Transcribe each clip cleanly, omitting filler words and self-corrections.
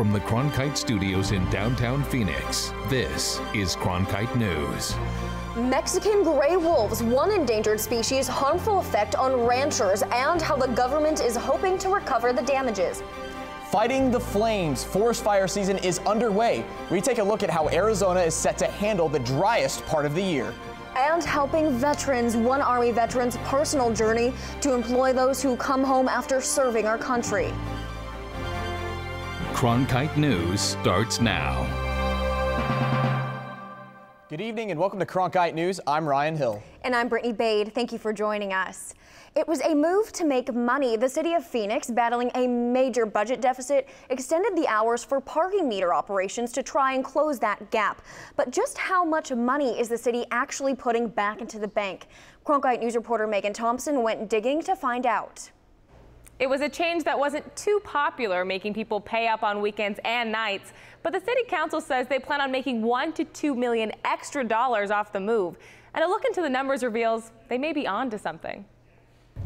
From the Cronkite studios in downtown Phoenix, this is Cronkite News. Mexican gray wolves, one endangered species, harmful effect on ranchers, and how the government is hoping to recover the damages. Fighting the flames, forest fire season is underway. We take a look at how Arizona is set to handle the driest part of the year. And helping veterans, one Army veteran's personal journey to employ those who come home after serving our country. Cronkite News starts now. Good evening and welcome to Cronkite News. I'm Ryan Hill. And I'm Brittany Bade. Thank you for joining us. It was a move to make money. The city of Phoenix, battling a major budget deficit, extended the hours for parking meter operations to try and close that gap. But just how much money is the city actually putting back into the bank? Cronkite News reporter Megan Thompson went digging to find out. It was a change that wasn't too popular, making people pay up on weekends and nights. But the city council says they plan on making $1 to $2 million extra off the move. And a look into the numbers reveals they may be on to something.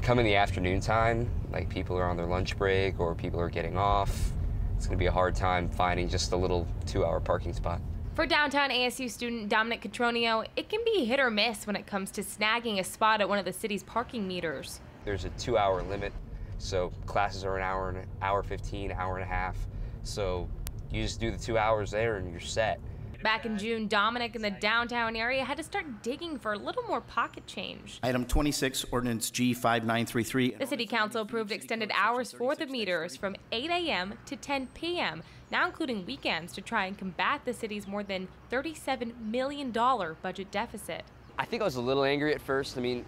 Come in the afternoon time, like people are on their lunch break or people are getting off, it's going to be a hard time finding just a little 2-hour parking spot. For downtown ASU student Dominic Catronio, it can be hit or miss when it comes to snagging a spot at one of the city's parking meters. There's a 2-hour limit. So classes are an hour 15, hour and a half. So you just do the 2 hours there and you're set. Back in June, Dominic in the downtown area had to start digging for a little more pocket change. Item 26, Ordinance G5933. The City Council approved extended hours for the meters from 8 a.m. to 10 p.m., now including weekends, to try and combat the city's more than $37 million budget deficit. I think I was a little angry at first. I mean,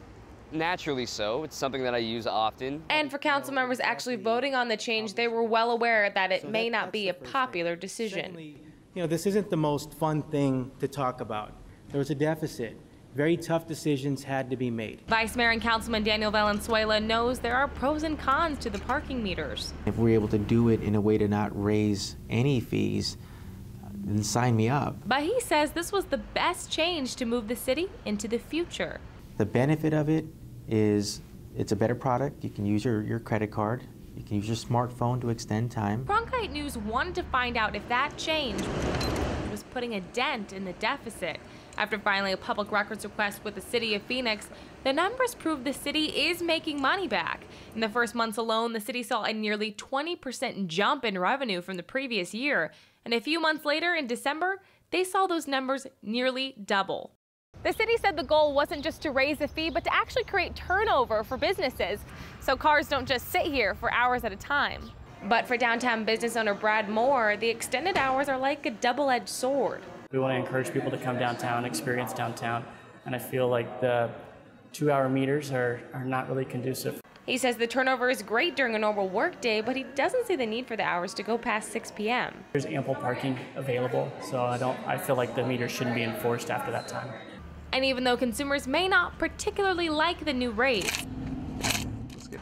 naturally so. It's something that I use often. And for council members actually voting on the change, they were well aware that it may not be a popular decision. You know, this isn't the most fun thing to talk about. There was a deficit. Very tough decisions had to be made. Vice Mayor and Councilman Daniel Valenzuela knows there are pros and cons to the parking meters. If we're able to do it in a way to not raise any fees, then sign me up. But he says this was the best change to move the city into the future. The benefit of it is it's a better product. You can use your credit card. You can use your smartphone to extend time. Cronkite News wanted to find out if that change was putting a dent in the deficit. After filing a public records request with the city of Phoenix, the numbers prove the city is making money back. In the first months alone, the city saw a nearly 20% jump in revenue from the previous year. And a few months later, in December, they saw those numbers nearly double. The city said the goal wasn't just to raise the fee, but to actually create turnover for businesses, so cars don't just sit here for hours at a time. But for downtown business owner Brad Moore, the extended hours are like a double-edged sword. We want to encourage people to come downtown, experience downtown, and I feel like the 2-hour meters are not really conducive. He says the turnover is great during a normal workday, but he doesn't see the need for the hours to go past 6 p.m. There's ample parking available, so I feel like the meters shouldn't be enforced after that time. And even though consumers may not particularly like the new rates,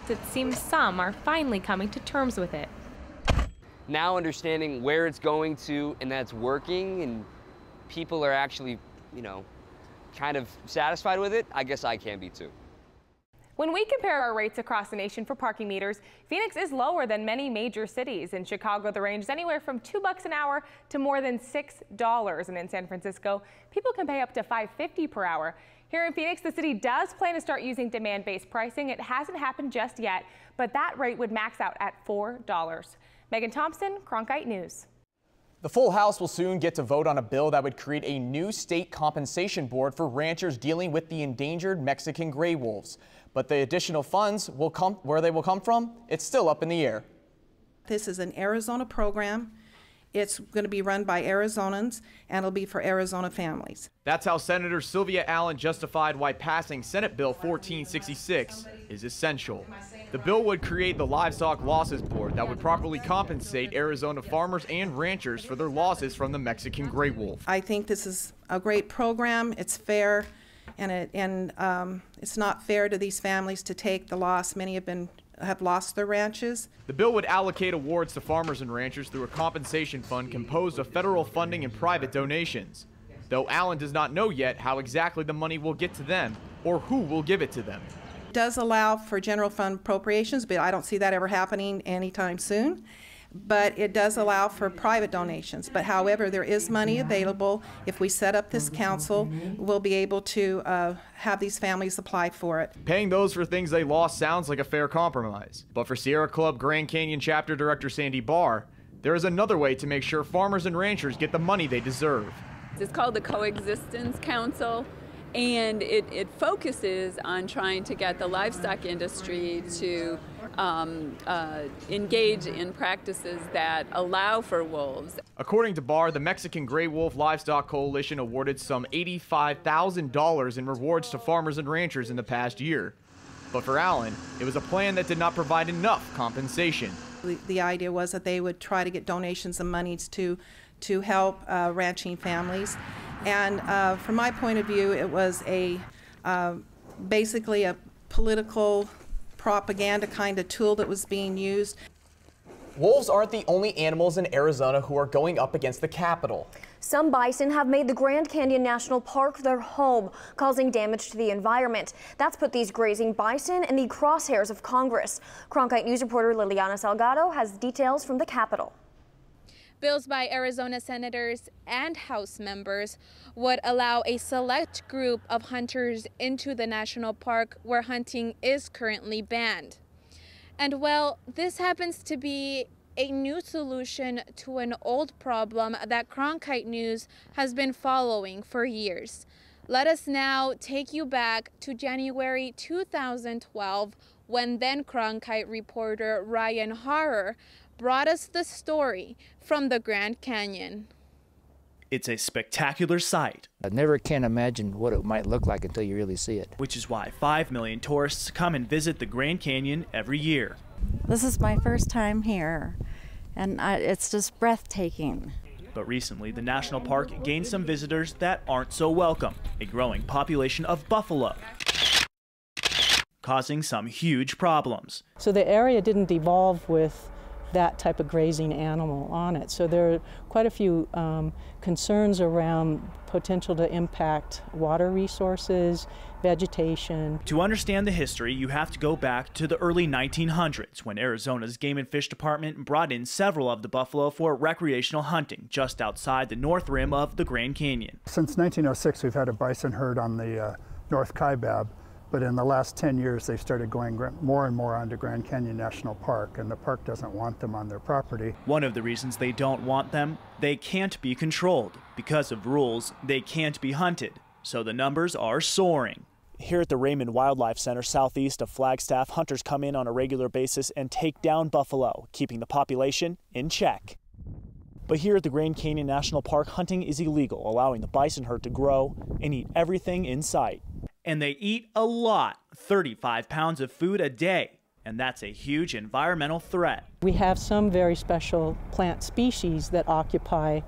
it seems some are finally coming to terms with it. Now understanding where it's going to and that's working and people are actually, kind of satisfied with it, I guess I can be too. When we compare our rates across the nation for parking meters, Phoenix is lower than many major cities. In Chicago, the range is anywhere from $2 an hour to more than $6. And in San Francisco, people can pay up to $5.50 per hour. Here in Phoenix, the city does plan to start using demand-based pricing. It hasn't happened just yet, but that rate would max out at $4. Megan Thompson, Cronkite News. The full House will soon get to vote on a bill that would create a new state compensation board for ranchers dealing with the endangered Mexican gray wolves. But the additional funds will come where they will come from. It's still up in the air. This is an Arizona program. It's going to be run by Arizonans, and it'll be for Arizona families. That's how Senator Sylvia Allen justified why passing Senate Bill 1466 is essential. The bill would create the Livestock Losses Board that would properly compensate Arizona farmers and ranchers for their losses from the Mexican gray wolf. I think this is a great program. It's fair, and it's not fair to these families to take the loss. Many have lost their ranches. The bill would allocate awards to farmers and ranchers through a compensation fund composed of federal funding and private donations, though Allen does not know yet how exactly the money will get to them or who will give it to them. It does allow for general fund appropriations, but I don't see that ever happening anytime soon. but it does allow for private donations. But however, there is money available. If we set up this council, we'll be able to have these families apply for it. Paying those for things they lost sounds like a fair compromise. But for Sierra Club Grand Canyon Chapter Director Sandy Barr, there is another way to make sure farmers and ranchers get the money they deserve. It's called the Coexistence Council, and it focuses on trying to get the livestock industry to engage in practices that allow for wolves. According to Barr, the Mexican Gray Wolf Livestock Coalition awarded some $85,000 in rewards to farmers and ranchers in the past year. But for Allen, it was a plan that did not provide enough compensation. The idea was that they would try to get donations and monies to help ranching families. And from my point of view, it was basically a political propaganda kind of tool that was being used. Wolves aren't the only animals in Arizona who are going up against the Capitol. Some bison have made the Grand Canyon National Park their home, causing damage to the environment. That's put these grazing bison in the crosshairs of Congress. Cronkite News reporter Liliana Salgado has details from the Capitol. Bills by Arizona senators and House members would allow a select group of hunters into the national park where hunting is currently banned. And well, this happens to be a new solution to an old problem that Cronkite News has been following for years. Let us now take you back to January 2012 when then Cronkite reporter Ryan Harrer brought us the story from the Grand Canyon. It's a spectacular sight. I never can imagine what it might look like until you really see it. Which is why 5 million tourists come and visit the Grand Canyon every year. This is my first time here, and it's just breathtaking. But recently, the national park gained some visitors that aren't so welcome. A growing population of buffalo, causing some huge problems. So the area didn't evolve with that type of grazing animal on it. So there are quite a few concerns around potential to impact water resources, vegetation. To understand the history, you have to go back to the early 1900s when Arizona's Game and Fish Department brought in several of the buffalo for recreational hunting just outside the north rim of the Grand Canyon. Since 1906, we've had a bison herd on the North Kaibab. But in the last 10 years, they started going more and more onto Grand Canyon National Park, and the park doesn't want them on their property. One of the reasons they don't want them, they can't be controlled. Because of rules, they can't be hunted, so the numbers are soaring. Here at the Raymond Wildlife Center southeast of Flagstaff, hunters come in on a regular basis and take down buffalo, keeping the population in check. But here at the Grand Canyon National Park, hunting is illegal, allowing the bison herd to grow and eat everything in sight. And they eat a lot, 35 pounds of food a day, and that's a huge environmental threat. We have some very special plant species that occupy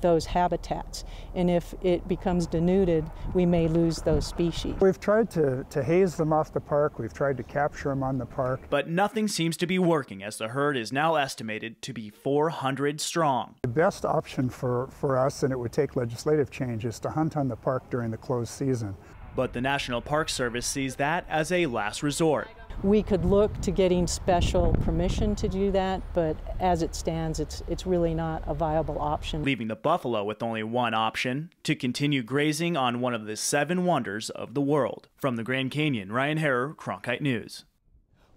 those habitats, and if it becomes denuded, we may lose those species. We've tried to haze them off the park, we've tried to capture them on the park. But nothing seems to be working, as the herd is now estimated to be 400 strong. The best option for us, and it would take legislative change, is to hunt on the park during the closed season. But the National Park Service sees that as a last resort. We could look to getting special permission to do that, but as it stands, it's really not a viable option. Leaving the buffalo with only one option: to continue grazing on one of the 7 wonders of the world. From the Grand Canyon, Ryan Harrer, Cronkite News.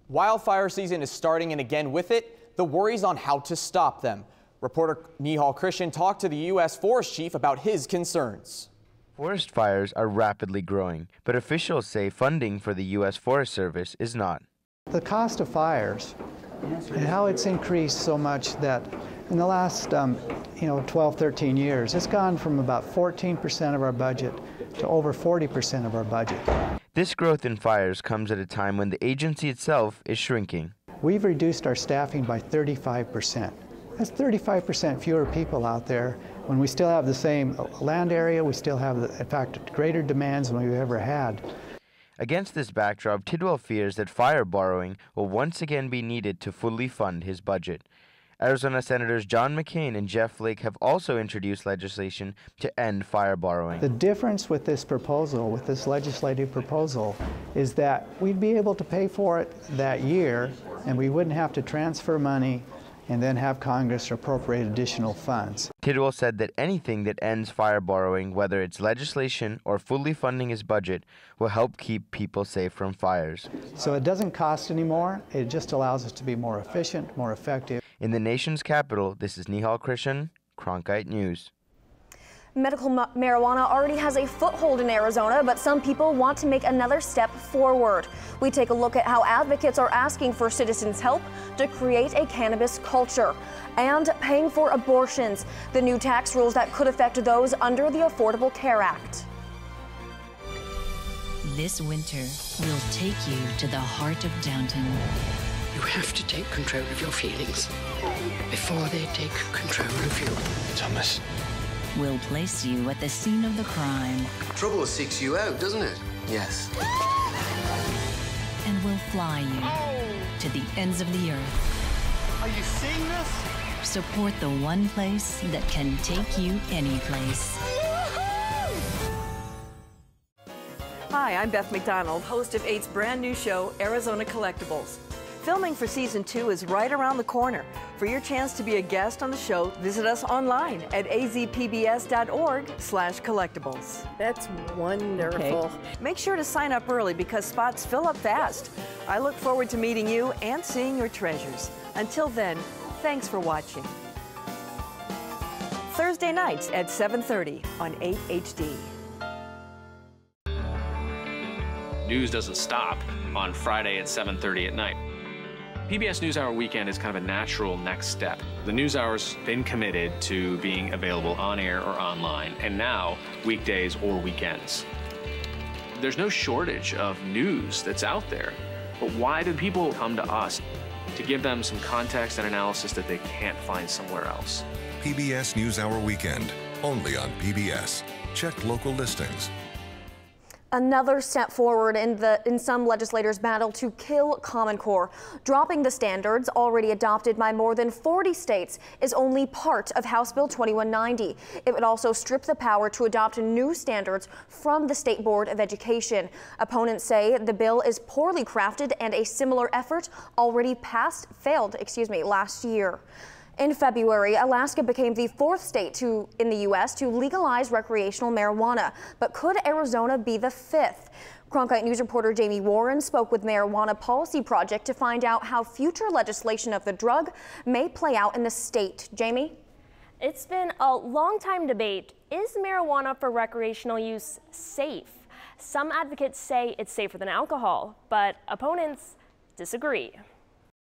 Wildfire season is starting, and again with it, the worries on how to stop them. Reporter Nihal Christian talked to the U.S. Forest Chief about his concerns. Forest fires are rapidly growing, but officials say funding for the U.S. Forest Service is not. The cost of fires and how it's increased so much that in the last 12, 13 years, it's gone from about 14% of our budget to over 40% of our budget. This growth in fires comes at a time when the agency itself is shrinking. We've reduced our staffing by 35%. That's 35% fewer people out there. When we still have the same land area, we still have, in fact, greater demands than we've ever had. Against this backdrop, Tidwell fears that fire borrowing will once again be needed to fully fund his budget. Arizona Senators John McCain and Jeff Flake have also introduced legislation to end fire borrowing. The difference with this proposal, with this legislative proposal, is that we'd be able to pay for it that year, and we wouldn't have to transfer money and then have Congress appropriate additional funds. Tidwell said that anything that ends fire borrowing, whether it's legislation or fully funding his budget, will help keep people safe from fires. So it doesn't cost any more, it just allows us to be more efficient, more effective. In the nation's capital, this is Nihal Krishan, Cronkite News. Medical marijuana already has a foothold in Arizona, but some people want to make another step forward. We take a look at how advocates are asking for citizens' help to create a cannabis culture and paying for abortions, the new tax rules that could affect those under the Affordable Care Act. This winter, we'll take you to the heart of downtown. You have to take control of your feelings before they take control of you. Thomas. We'll place you at the scene of the crime. Trouble seeks you out, doesn't it? Yes. And we'll fly you to the ends of the earth. Are you seeing this? Support the one place that can take you any place. Hi, I'm Beth McDonald, host of 8's brand new show, Arizona Collectibles. Filming for season 2 is right around the corner. For your chance to be a guest on the show, visit us online at azpbs.org/collectibles. That's wonderful. Okay. Make sure to sign up early because spots fill up fast. I look forward to meeting you and seeing your treasures. Until then, thanks for watching. Thursday nights at 7:30 on 8 HD. News doesn't stop on Friday at 7:30 at night. PBS NewsHour Weekend is kind of a natural next step. The NewsHour's been committed to being available on air or online, and now weekdays or weekends. There's no shortage of news that's out there, but why do people come to us? To give them some context and analysis that they can't find somewhere else. PBS NewsHour Weekend, only on PBS. Check local listings. Another step forward in some legislators' battle to kill Common Core. Dropping the standards already adopted by more than 40 states is only part of House Bill 2190. It would also strip the power to adopt new standards from the State Board of Education. Opponents say the bill is poorly crafted and a similar effort already failed last year. In February, Alaska became the 4th state in the U.S. to legalize recreational marijuana, but could Arizona be the 5th? Cronkite News reporter Jamie Warren spoke with Marijuana Policy Project to find out how future legislation of the drug may play out in the state. Jamie? It's been a long time debate. Is marijuana for recreational use safe? Some advocates say it's safer than alcohol, but opponents disagree.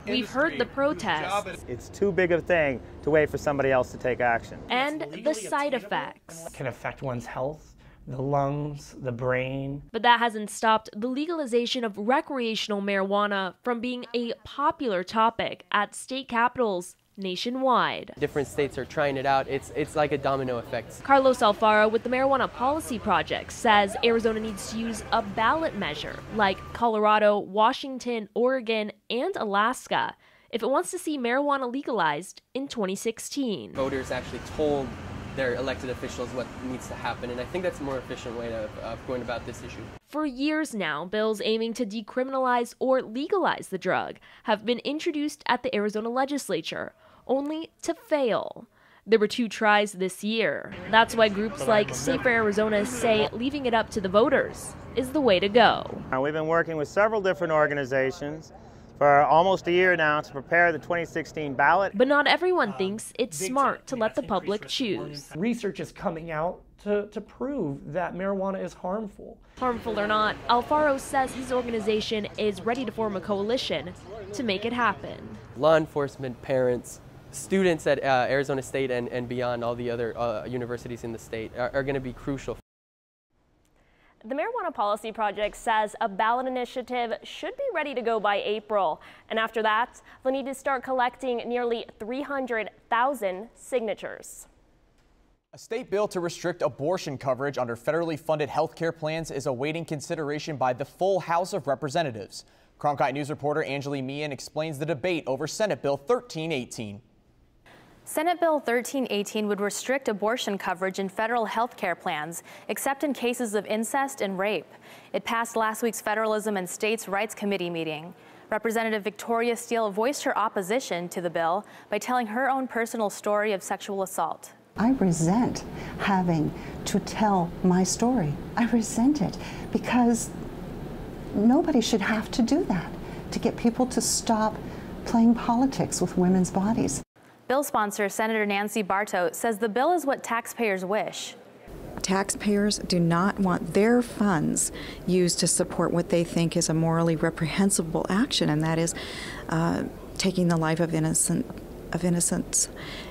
We've heard the protests. It's too big of a thing to wait for somebody else to take action. And the side effects. It can affect one's health, the lungs, the brain. But that hasn't stopped the legalization of recreational marijuana from being a popular topic at state capitals nationwide. Different states are trying it out. It's like a domino effect. Carlos Alfaro with the Marijuana Policy Project says Arizona needs to use a ballot measure like Colorado, Washington, Oregon, and Alaska if it wants to see marijuana legalized in 2016. Voters actually told their elected officials what needs to happen, and I think that's a more efficient way of going about this issue. For years now, bills aiming to decriminalize or legalize the drug have been introduced at the Arizona legislature, only to fail. There were 2 tries this year. That's why groups like Safer Arizona say leaving it up to the voters is the way to go. We've been working with several different organizations for almost a year now to prepare the 2016 ballot. But not everyone thinks it's smart to let the public choose. Research is coming out to prove that marijuana is harmful. Harmful or not, Alfaro says his organization is ready to form a coalition to make it happen. Law enforcement, parents, students at Arizona State and beyond, all the other universities in the state are going to be crucial. The Marijuana Policy Project says a ballot initiative should be ready to go by April. And after that, they'll need to start collecting nearly 300,000 signatures. A state bill to restrict abortion coverage under federally funded health care plans is awaiting consideration by the full House of Representatives. Cronkite News reporter Angeli Meehan explains the debate over Senate Bill 1318. Senate Bill 1318 would restrict abortion coverage in federal health care plans, except in cases of incest and rape. It passed last week's Federalism and States Rights Committee meeting. Representative Victoria Steele voiced her opposition to the bill by telling her own personal story of sexual assault. I resent having to tell my story. I resent it because nobody should have to do that, to get people to stop playing politics with women's bodies. Bill sponsor Senator Nancy Bartow says the bill is what taxpayers wish. Taxpayers do not want their funds used to support what they think is a morally reprehensible action, and that is taking the life of innocents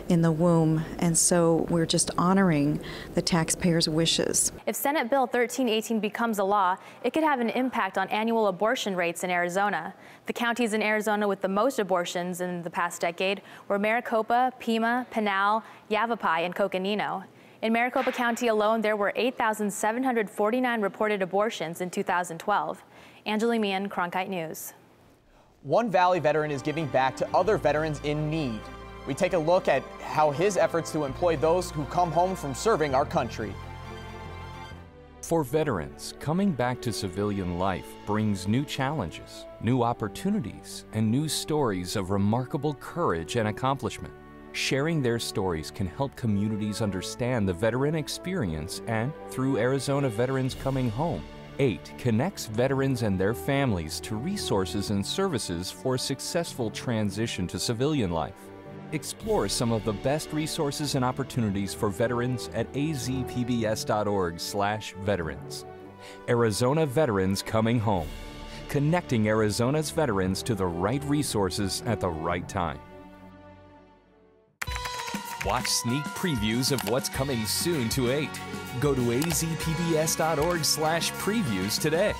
in the womb. And so we're just honoring the taxpayers' wishes. If Senate Bill 1318 becomes a law, it could have an impact on annual abortion rates in Arizona. The counties in Arizona with the most abortions in the past decade were Maricopa, Pima, Pinal, Yavapai, and Coconino. In Maricopa County alone, there were 8,749 reported abortions in 2012. Angela Meehan, Cronkite News. One Valley veteran is giving back to other veterans in need. We take a look at how his efforts to employ those who come home from serving our country. For veterans, coming back to civilian life brings new challenges, new opportunities, and new stories of remarkable courage and accomplishment. Sharing their stories can help communities understand the veteran experience, and through Arizona Veterans Coming Home, 8 connects veterans and their families to resources and services for a successful transition to civilian life. Explore some of the best resources and opportunities for veterans at azpbs.org/veterans. Arizona Veterans Coming Home, connecting Arizona's veterans to the right resources at the right time. Watch sneak previews of what's coming soon to 8. Go to azpbs.org/previews today.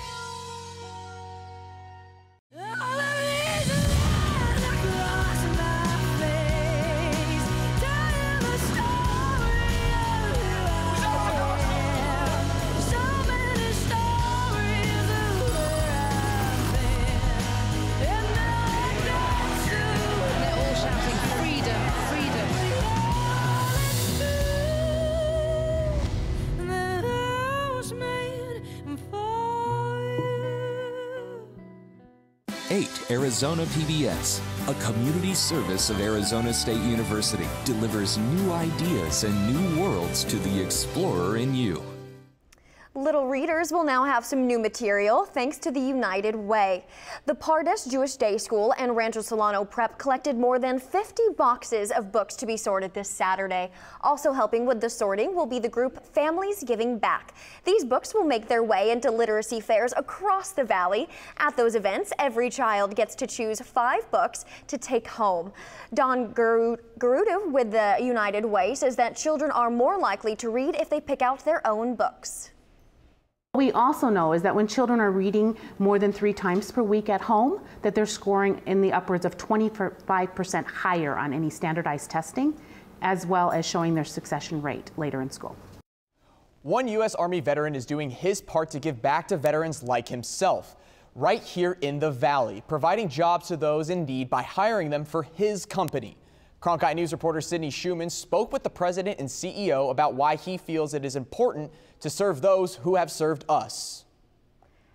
Arizona PBS, a community service of Arizona State University, delivers new ideas and new worlds to the explorer in you. Little readers will now have some new material thanks to the United Way. The Pardes Jewish Day School and Rancho Solano Prep collected more than 50 boxes of books to be sorted this Saturday. Also helping with the sorting will be the group Families Giving Back. These books will make their way into literacy fairs across the valley. At those events, every child gets to choose 5 books to take home. Don Garuda with the United Way says that children are more likely to read if they pick out their own books. We also know is that when children are reading more than 3 times per week at home, that they're scoring in the upwards of 25% higher on any standardized testing, as well as showing their succession rate later in school. One U.S. Army veteran is doing his part to give back to veterans like himself, right here in the Valley, providing jobs to those in need by hiring them for his company. Cronkite News reporter Sydney Schumann spoke with the president and CEO about why he feels it is important to serve those who have served us.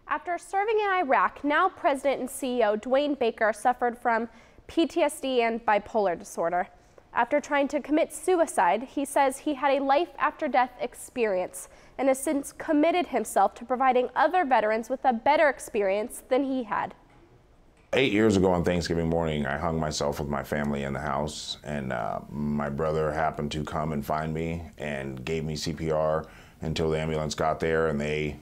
After serving in Iraq, now President and CEO Dwayne Baker suffered from PTSD and bipolar disorder. After trying to commit suicide, he says he had a life-after-death experience and has since committed himself to providing other veterans with a better experience than he had. 8 years ago on Thanksgiving morning, I hung myself with my family in the house, and my brother happened to come and find me and gave me CPR until the ambulance got there, and they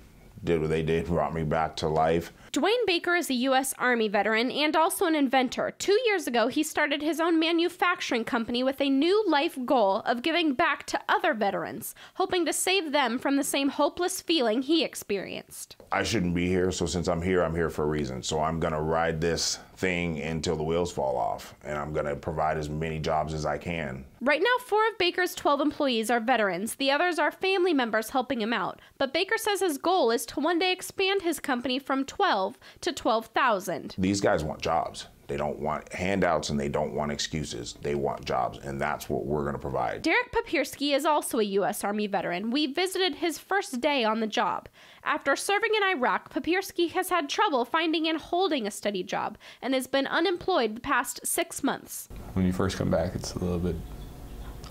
did what they did, brought me back to life. Dwayne Baker is a U.S. Army veteran and also an inventor. 2 years ago, he started his own manufacturing company with a new life goal of giving back to other veterans, hoping to save them from the same hopeless feeling he experienced. I shouldn't be here, so since I'm here for a reason. So I'm gonna ride this thing until the wheels fall off, and I'm gonna provide as many jobs as I can. Right now, 4 of Baker's 12 employees are veterans. The others are family members helping him out. But Baker says his goal is to one day expand his company from 12 to 12,000. These guys want jobs. They don't want handouts and they don't want excuses. They want jobs, and that's what we're going to provide. Derek Papierski is also a U.S. Army veteran. We visited his first day on the job. After serving in Iraq, Papierski has had trouble finding and holding a steady job and has been unemployed the past 6 months. When you first come back, it's a little bit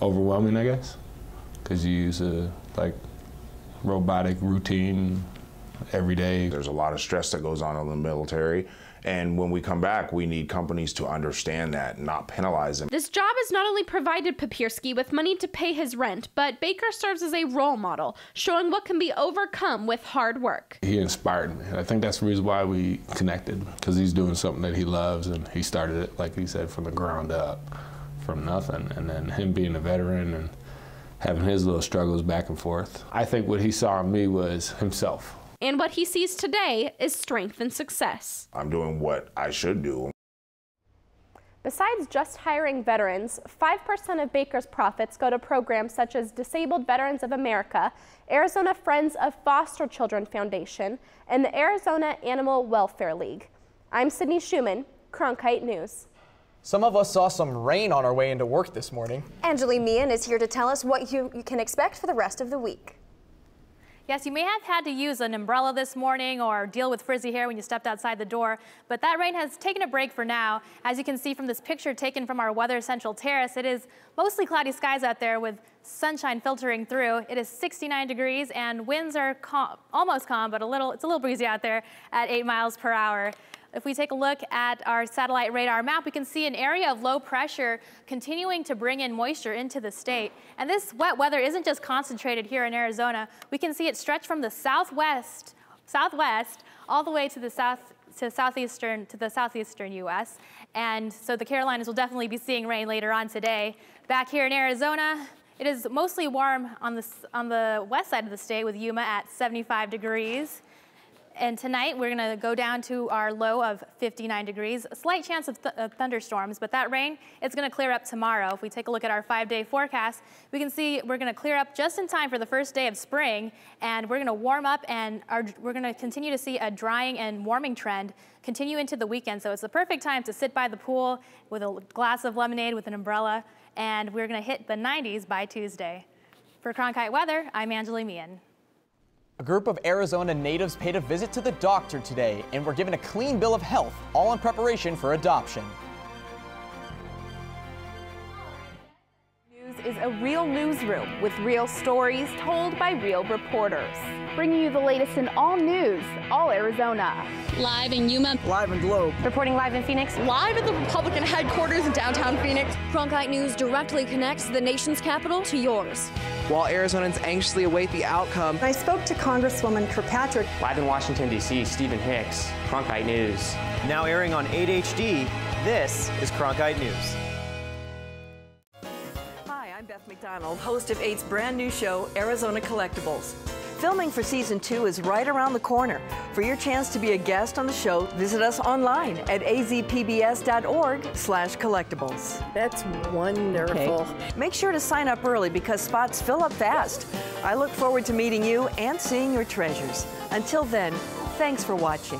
overwhelming, I guess, because you use a robotic routine every day. There's a lot of stress that goes on in the military, and when we come back, we need companies to understand that and not penalize them. This job has not only provided Papierski with money to pay his rent, but Baker serves as a role model, showing what can be overcome with hard work. He inspired me, and I think that's the reason why we connected, because he's doing something that he loves, and he started it, like he said, from the ground up, from nothing. And then him being a veteran and having his little struggles back and forth, I think what he saw in me was himself. And what he sees today is strength and success. I'm doing what I should do. Besides just hiring veterans, 5% of Baker's profits go to programs such as Disabled Veterans of America, Arizona Friends of Foster Children Foundation, and the Arizona Animal Welfare League. I'm Sydney Schumann, Cronkite News. Some of us saw some rain on our way into work this morning. Angela Meehan is here to tell us what you can expect for the rest of the week. Yes, you may have had to use an umbrella this morning or deal with frizzy hair when you stepped outside the door, but that rain has taken a break for now. As you can see from this picture taken from our Weather Central Terrace, it is mostly cloudy skies out there with sunshine filtering through. It is 69 degrees and winds are almost calm, but it's a little breezy out there at 8 miles per hour. If we take a look at our satellite radar map, we can see an area of low pressure continuing to bring in moisture into the state. And this wet weather isn't just concentrated here in Arizona. We can see it stretch from the southwest all the way to the southeastern U.S. And so the Carolinas will definitely be seeing rain later on today. Back here in Arizona, it is mostly warm on the west side of the state with Yuma at 75 degrees. And tonight we're going to go down to our low of 59 degrees. A slight chance of thunderstorms, but that rain, it's going to clear up tomorrow. If we take a look at our 5-day forecast, we can see we're going to clear up just in time for the first day of spring, and we're going to warm up, and we're going to continue to see a drying and warming trend continue into the weekend. So it's the perfect time to sit by the pool with a glass of lemonade with an umbrella, and we're going to hit the 90s by Tuesday. For Cronkite Weather, I'm Angela Meehan. A group of Arizona natives paid a visit to the doctor today and were given a clean bill of health, all in preparation for adoption. News is a real newsroom with real stories told by real reporters. Bringing you the latest in all news, all Arizona. Live in Yuma. Live in Globe. Reporting live in Phoenix. Live at the Republican headquarters in downtown Phoenix. Cronkite News directly connects the nation's capital to yours. While Arizonans anxiously await the outcome. I spoke to Congresswoman Kirkpatrick. Live in Washington, D.C., Stephen Hicks, Cronkite News. Now airing on 8 HD, this is Cronkite News. Hi, I'm Beth McDonald, host of 8's brand new show, Arizona Collectibles. Filming for season 2 is right around the corner. For your chance to be a guest on the show, visit us online at azpbs.org/collectibles. That's wonderful. Okay. Make sure to sign up early because spots fill up fast. I look forward to meeting you and seeing your treasures. Until then, thanks for watching.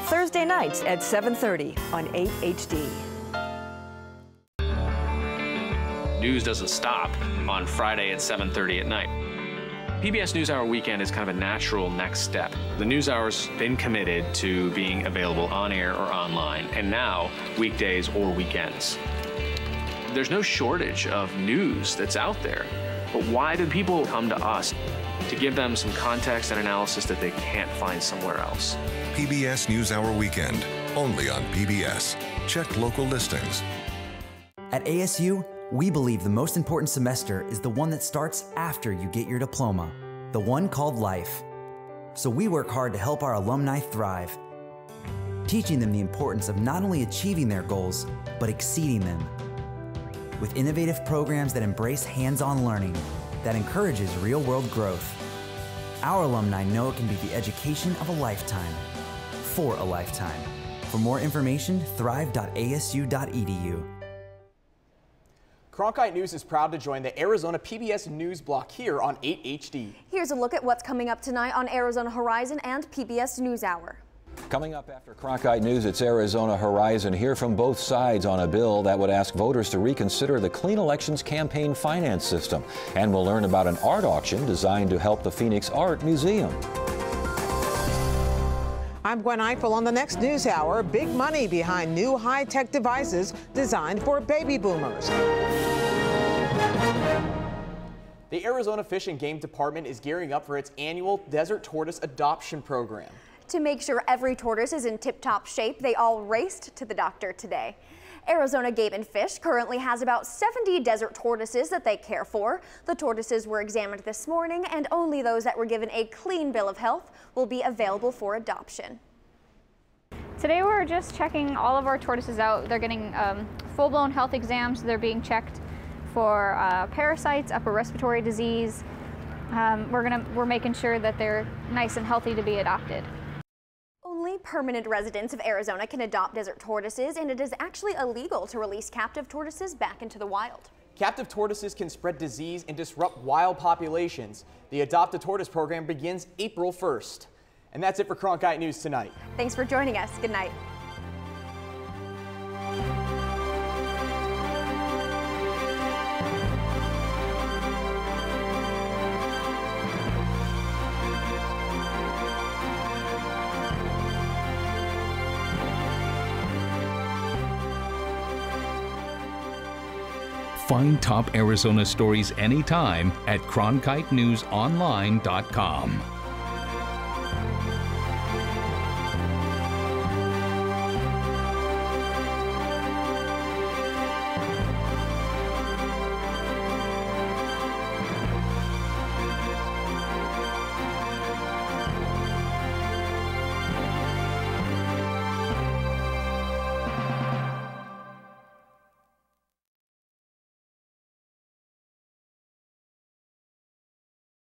Thursday nights at 7:30 on 8 HD. News doesn't stop on Friday at 7:30 at night. PBS NewsHour Weekend is kind of a natural next step. The NewsHour's been committed to being available on air or online, and now weekdays or weekends. There's no shortage of news that's out there, but why do people come to us? To give them some context and analysis that they can't find somewhere else. PBS NewsHour Weekend, only on PBS. Check local listings. At ASU, we believe the most important semester is the one that starts after you get your diploma, the one called life. So we work hard to help our alumni thrive, teaching them the importance of not only achieving their goals, but exceeding them. With innovative programs that embrace hands-on learning, that encourages real-world growth. Our alumni know it can be the education of a lifetime, for a lifetime. For more information, thrive.asu.edu. Cronkite News is proud to join the Arizona PBS News block here on 8 HD. Here's a look at what's coming up tonight on Arizona Horizon and PBS NewsHour. Coming up after Cronkite News, it's Arizona Horizon. Hear from both sides on a bill that would ask voters to reconsider the Clean Elections campaign finance system. And we'll learn about an art auction designed to help the Phoenix Art Museum. I'm Gwen Eiffel on the next News Hour. Big money behind new high-tech devices designed for baby boomers. The Arizona Fish and Game Department is gearing up for its annual Desert Tortoise Adoption Program. To make sure every tortoise is in tip-top shape, they all raced to the doctor today. Arizona Game and Fish currently has about 70 desert tortoises that they care for. The tortoises were examined this morning, and only those that were given a clean bill of health will be available for adoption. Today we're just checking all of our tortoises out. They're getting full-blown health exams. They're being checked for parasites, upper respiratory disease. We're making sure that they're nice and healthy to be adopted. Only permanent residents of Arizona can adopt desert tortoises, and it is actually illegal to release captive tortoises back into the wild. Captive tortoises can spread disease and disrupt wild populations. The Adopt a Tortoise program begins April 1st. And that's it for Cronkite News tonight. Thanks for joining us. Good night. Find top Arizona stories anytime at CronkiteNewsOnline.com.